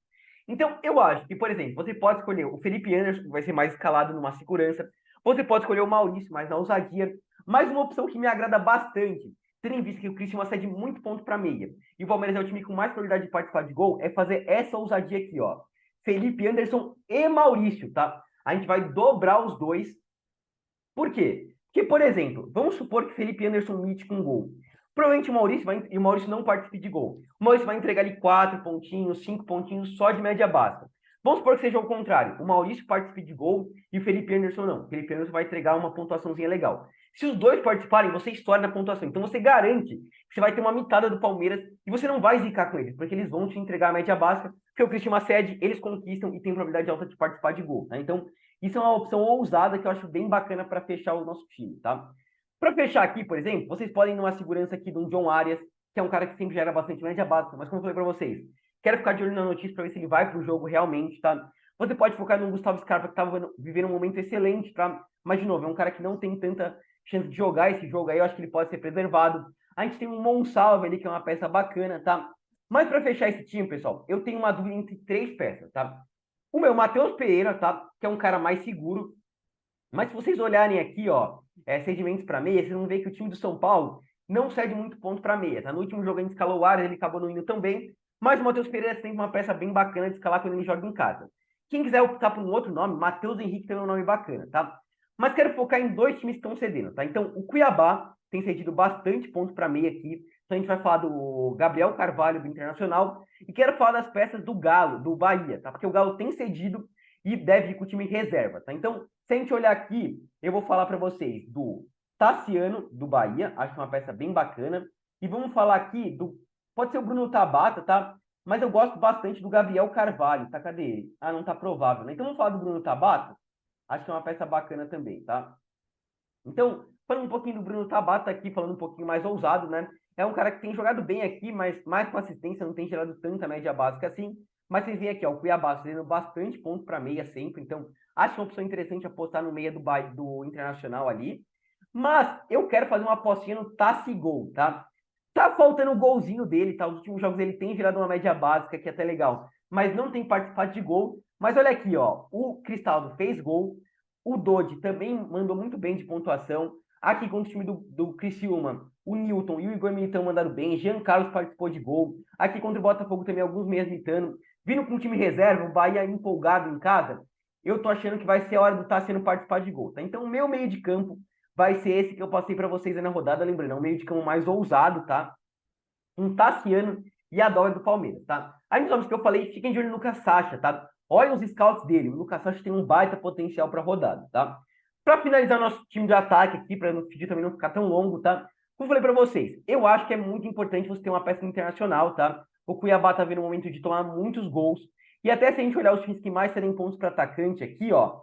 Então, eu acho que, por exemplo, você pode escolher o Felipe Anderson, que vai ser mais escalado numa segurança. Você pode escolher o Maurício, mais na ousadia. Mas uma opção que me agrada bastante, tendo em vista que o Criciúma cede muito ponto para meia, e o Palmeiras é o time com mais probabilidade de participar de gol, é fazer essa ousadia aqui, ó. Felipe Anderson e Maurício, tá? A gente vai dobrar os dois. Por quê? Porque, por exemplo, vamos supor que Felipe Anderson mite com gol. Provavelmente o Maurício não participe de gol. O Maurício vai entregar ali 4 pontinhos, 5 pontinhos só de média básica. Vamos supor que seja o contrário. O Maurício participe de gol e o Felipe Anderson não. O Felipe Anderson vai entregar uma pontuaçãozinha legal. Se os dois participarem, você estoura na pontuação. Então você garante que você vai ter uma mitada do Palmeiras e você não vai zicar com eles, porque eles vão te entregar a média básica, porque o Cristiano cede, eles conquistam e tem probabilidade alta de participar de gol. Tá? Então, isso é uma opção ousada que eu acho bem bacana para fechar o nosso time, tá? Para fechar aqui, por exemplo, vocês podem ir numa segurança aqui do John Arias, que é um cara que sempre gera bastante média básica, mas como eu falei para vocês, quero ficar de olho na notícia para ver se ele vai para o jogo realmente, tá? Você pode focar no Gustavo Scarpa, que estava vivendo um momento excelente, tá? Mas, de novo, é um cara que não tem tanta chance de jogar esse jogo aí, eu acho que ele pode ser preservado. A gente tem um Monsalve ali, que é uma peça bacana, tá? Mas para fechar esse time, pessoal, eu tenho uma dúvida entre três peças, tá? O meu Matheus Pereira, tá? Que é um cara mais seguro. Mas se vocês olharem aqui, ó, cedimentos para meia, vocês vão ver que o time do São Paulo não cede muito ponto para meia, tá? No último jogo a gente escalou o Arias, ele acabou não indo também. Mas o Matheus Pereira tem uma peça bem bacana de escalar quando ele joga em casa. Quem quiser optar por um outro nome, Matheus Henrique tem um nome bacana, tá? Mas quero focar em dois times que estão cedendo, tá? Então, o Cuiabá tem cedido bastante ponto para meia aqui. Então, a gente vai falar do Gabriel Carvalho, do Internacional. E quero falar das peças do Galo, do Bahia, tá? Porque o Galo tem cedido e deve ir com o time reserva, tá? Então, se a gente olhar aqui, eu vou falar para vocês do Tassiano, do Bahia. Acho uma peça bem bacana. E vamos falar aqui do... Pode ser o Bruno Tabata, tá? Mas eu gosto bastante do Gabriel Carvalho, tá? Cadê ele? Ah, não tá provável, né? Então, vamos falar do Bruno Tabata. Acho que é uma peça bacana também, tá? Então, falando um pouquinho do Bruno Tabata aqui, falando um pouquinho mais ousado, né? É um cara que tem jogado bem aqui, mas mais com assistência, não tem gerado tanta média básica assim. Mas vocês veem aqui, ó, o Cuiabá fazendo bastante ponto para meia sempre. Então, acho uma opção interessante apostar no meia do Internacional ali. Mas eu quero fazer uma apostinha no Tassigol, tá? Tá faltando o golzinho dele, tá? Os últimos jogos ele tem virado uma média básica, que é até legal. Mas não tem participado de gol. Mas olha aqui, ó. O Cristaldo fez gol. O Dodi também mandou muito bem de pontuação. Aqui com o time do Criciúma, o Newton e o Igor Militão mandaram bem. Jean Carlos participou de gol. Aqui contra o Botafogo também, alguns meias mitando. Vindo com o time reserva, o Bahia empolgado em casa, eu tô achando que vai ser a hora do Tassiano participar de gol, tá? Então, o meu meio de campo vai ser esse que eu passei para vocês aí na rodada. Lembrando, é um meio de campo mais ousado, tá? Um Tassiano e a dobra do Palmeiras, tá? Aí nos nomes que eu falei, fiquem de olho no Lucas Sacha, tá? Olhem os scouts dele. O Lucas Sacha tem um baita potencial para rodada, tá? Para finalizar nosso time de ataque aqui, para o vídeo também não ficar tão longo, tá? Como eu falei para vocês, eu acho que é muito importante você ter uma peça internacional, tá? O Cuiabá tá vendo um momento de tomar muitos gols. E até se a gente olhar os times que mais cedem pontos para atacante aqui, ó.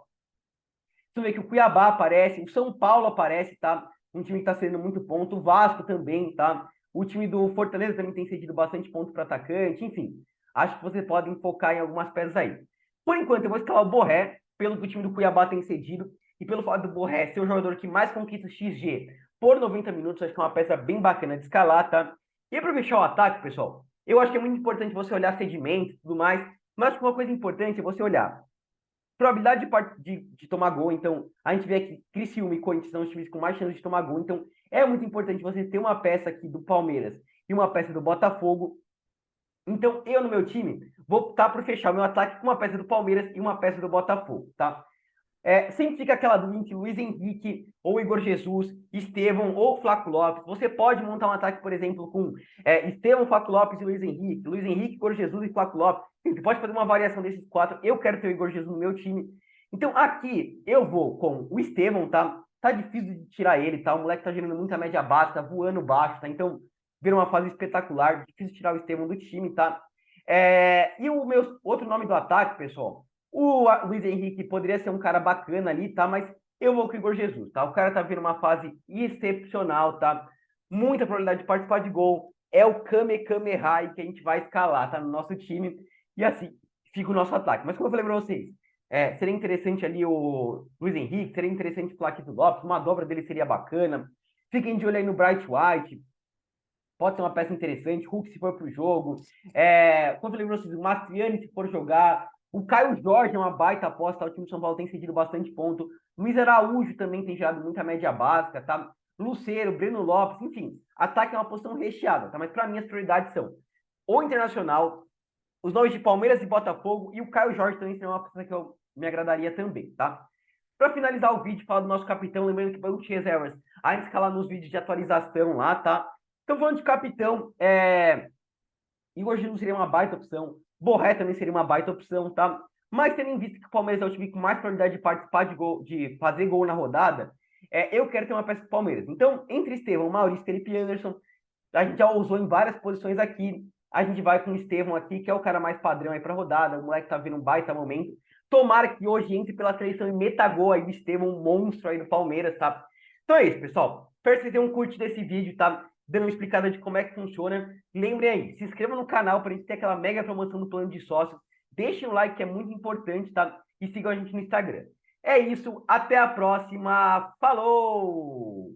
Você vê que o Cuiabá aparece, o São Paulo aparece, tá? Um time que tá cedendo muito ponto. O Vasco também, tá? O time do Fortaleza também tem cedido bastante ponto para atacante. Enfim, acho que vocês podem focar em algumas peças aí. Por enquanto, eu vou escalar o Borré, pelo que o time do Cuiabá tem cedido. E pelo fato do Borré ser o jogador que mais conquista XG por 90 minutos, acho que é uma peça bem bacana de escalar, tá? E para fechar o ataque, pessoal, eu acho que é muito importante você olhar sedimentos e tudo mais, mas uma coisa importante é você olhar probabilidade de tomar gol. Então, a gente vê aqui Criciúma e Corinthians são os times com mais chance de tomar gol. Então, é muito importante você ter uma peça aqui do Palmeiras e uma peça do Botafogo. Então, eu no meu time vou optar por fechar o meu ataque com uma peça do Palmeiras e uma peça do Botafogo, tá? Sempre fica aquela dúvida entre Luiz Henrique ou Igor Jesus, Estevão ou Flaco Lopes. Você pode montar um ataque, por exemplo, com Estevão, Flaco Lopes e Luiz Henrique, Igor Jesus e Flaco Lopes. Você pode fazer uma variação desses quatro. Eu quero ter o Igor Jesus no meu time. Então aqui eu vou com o Estevão, tá? Tá difícil de tirar ele, tá? O moleque tá gerando muita média baixa, tá voando baixo, tá? Então vira uma fase espetacular. Difícil tirar o Estevão do time, tá? E o meu outro nome do ataque, pessoal, o Luiz Henrique poderia ser um cara bacana ali, tá? Mas eu vou com o Igor Jesus, tá? O cara tá vindo uma fase excepcional, tá? Muita probabilidade de participar de gol. É o Kamehameha que a gente vai escalar, tá? No nosso time. E assim, fica o nosso ataque. Mas como eu falei pra vocês, seria interessante ali o Luiz Henrique, seria interessante o Flaquito Lopes, uma dobra dele seria bacana. Fiquem de olho aí no Bright White, pode ser uma peça interessante. Hulk se for para o jogo. Como eu falei para vocês, o Mastriani se for jogar. O Caio Jorge é uma baita aposta. O time de São Paulo tem cedido bastante ponto. Luiz Araújo também tem gerado muita média básica, tá? Lucero, Breno Lopes, enfim. Ataque é uma posição recheada, tá? Mas para mim as prioridades são o Internacional, os nomes de Palmeiras e Botafogo e o Caio Jorge também seria uma posição que eu me agradaria também, tá? Para finalizar o vídeo, falar do nosso capitão, lembrando que banco de reservas, a gente escala nos vídeos de atualização lá, tá? Então, falando de capitão, Igor Jesus seria uma baita opção. Borré também seria uma baita opção, tá? Mas tendo em vista que o Palmeiras é o time com mais probabilidade de participar de gol, de fazer gol na rodada, eu quero ter uma peça do Palmeiras. Então, entre Estevão, Maurício, Felipe Anderson, a gente já usou em várias posições aqui. A gente vai com o Estevão aqui, que é o cara mais padrão aí pra rodada. O moleque tá vindo um baita momento. Tomara que hoje entre pela seleção e meta gol aí do Estevão, um monstro aí do Palmeiras, tá? Então é isso, pessoal. Espero que vocês tenham um curte desse vídeo, tá? Dando uma explicada de como é que funciona. Lembrem aí, se inscreva no canal pra gente ter aquela mega promoção do plano de sócios. Deixem o like, que é muito importante, tá? E sigam a gente no Instagram. É isso, até a próxima. Falou!